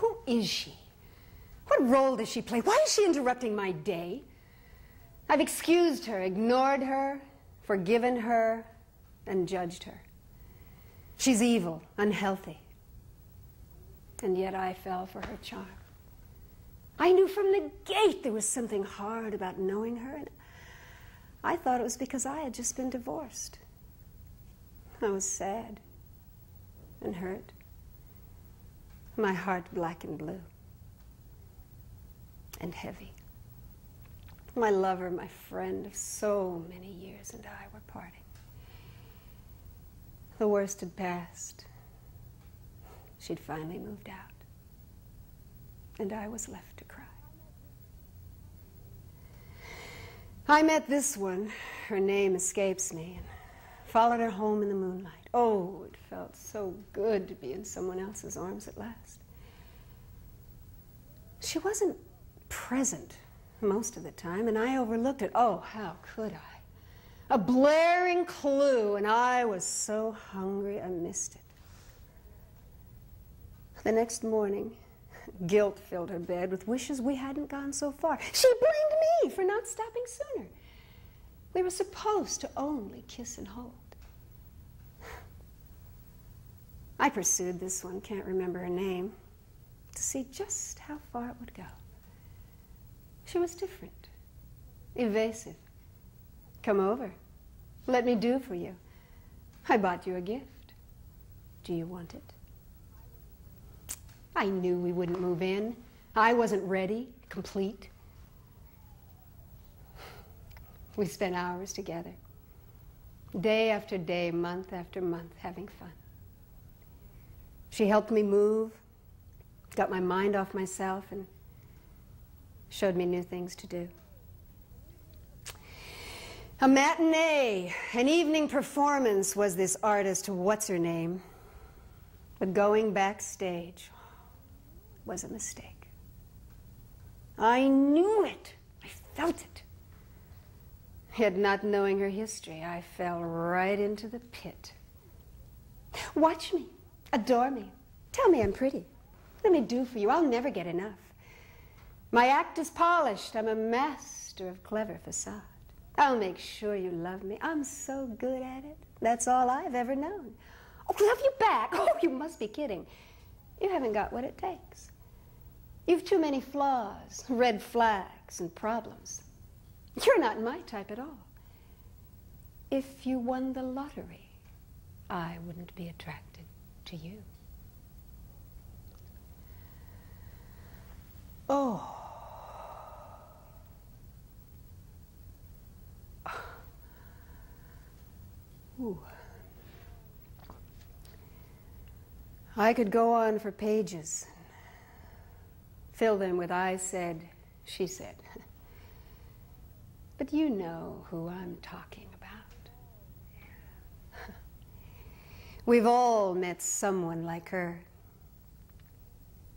Who is she? What role does she play? Why is she interrupting my day? I've excused her, ignored her, forgiven her, and judged her. She's evil, unhealthy. And yet I fell for her charm. I knew from the gate there was something hard about knowing her, and I thought it was because I had just been divorced. I was sad and hurt. My heart black and blue and heavy. My lover, my friend of so many years, and I were parting. The worst had passed. She'd finally moved out, and I was left to cry. I met this one, her name escapes me, and followed her home in the moonlight. Oh, it felt so good to be in someone else's arms at last. She wasn't present most of the time, and I overlooked it. Oh, how could I? A blaring clue, and I was so hungry I missed it. The next morning, guilt filled her bed with wishes we hadn't gone so far. She blamed me for not stopping sooner. We were supposed to only kiss and hold. I pursued this one, can't remember her name, to see just how far it would go. She was different, evasive. Come over. Let me do for you. I bought you a gift. Do you want it? I knew we wouldn't move in. I wasn't ready, complete. We spent hours together, day after day, month after month, having fun. She helped me move, got my mind off myself, and showed me new things to do. A matinee, an evening performance was this artist, what's-her-name. But going backstage was a mistake. I knew it. I felt it. Yet not knowing her history, I fell right into the pit. Watch me. Adore me. Tell me I'm pretty. Let me do for you. I'll never get enough. My act is polished. I'm a master of clever facade. I'll make sure you love me. I'm so good at it. That's all I've ever known. Oh, love you back? Oh, you must be kidding. You haven't got what it takes. You've too many flaws, red flags, and problems. You're not my type at all. If you won the lottery, I wouldn't be attracted to you. Oh. Ooh. I could go on for pages, fill them with I said, she said. But you know who I'm talking about. We've all met someone like her.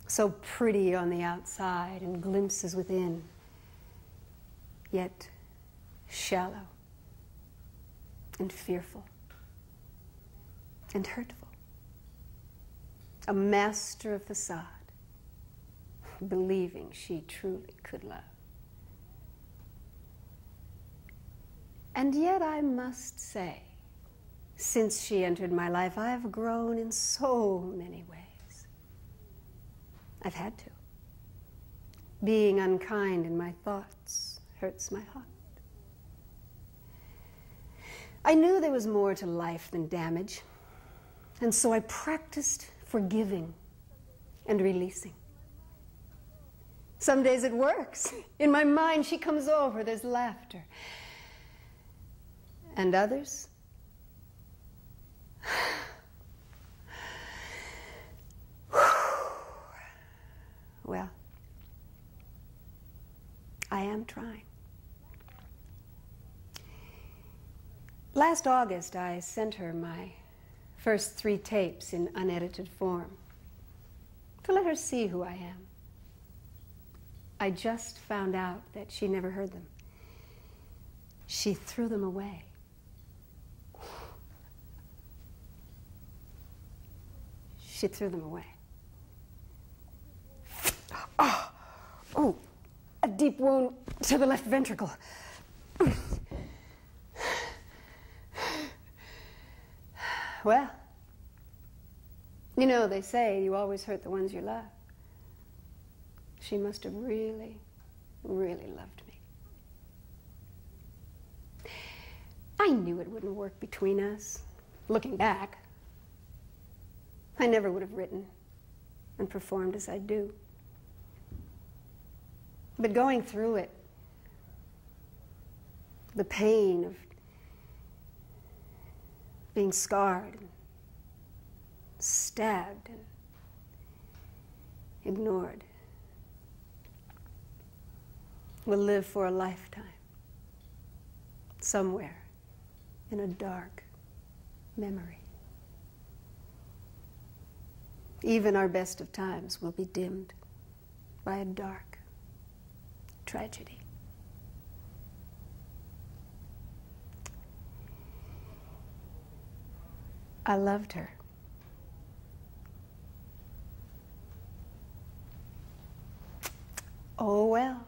So pretty on the outside and glimpses within, yet shallow and fearful and hurtful. A master of facade, believing she truly could love. And yet I must say, since she entered my life, I've grown in so many ways. I've had to. Being unkind in my thoughts hurts my heart. I knew there was more to life than damage, and so I practiced forgiving and releasing. Some days it works. In my mind, she comes over, there's laughter. And others? Well, I am trying. Last August, I sent her my first 3 tapes in unedited form to let her see who I am. I just found out that she never heard them. She threw them away. She threw them away. deep wound to the left ventricle. Well, you know, they say you always hurt the ones you love. She must have really, really loved me. I knew it wouldn't work between us. Looking back, I never would have written and performed as I do. But going through it, the pain of being scarred and stabbed and ignored will live for a lifetime somewhere in a dark memory. Even our best of times will be dimmed by a dark tragedy. I loved her. Oh, well.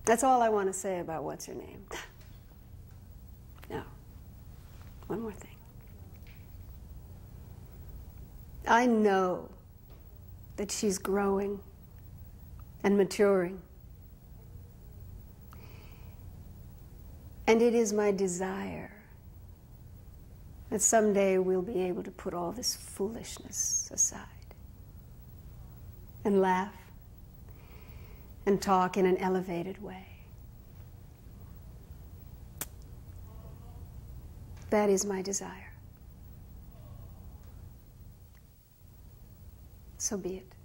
That's all I want to say about what's her name. No. One more thing. I know that she's growing and maturing. And it is my desire that someday we'll be able to put all this foolishness aside and laugh and talk in an elevated way. That is my desire. So be it.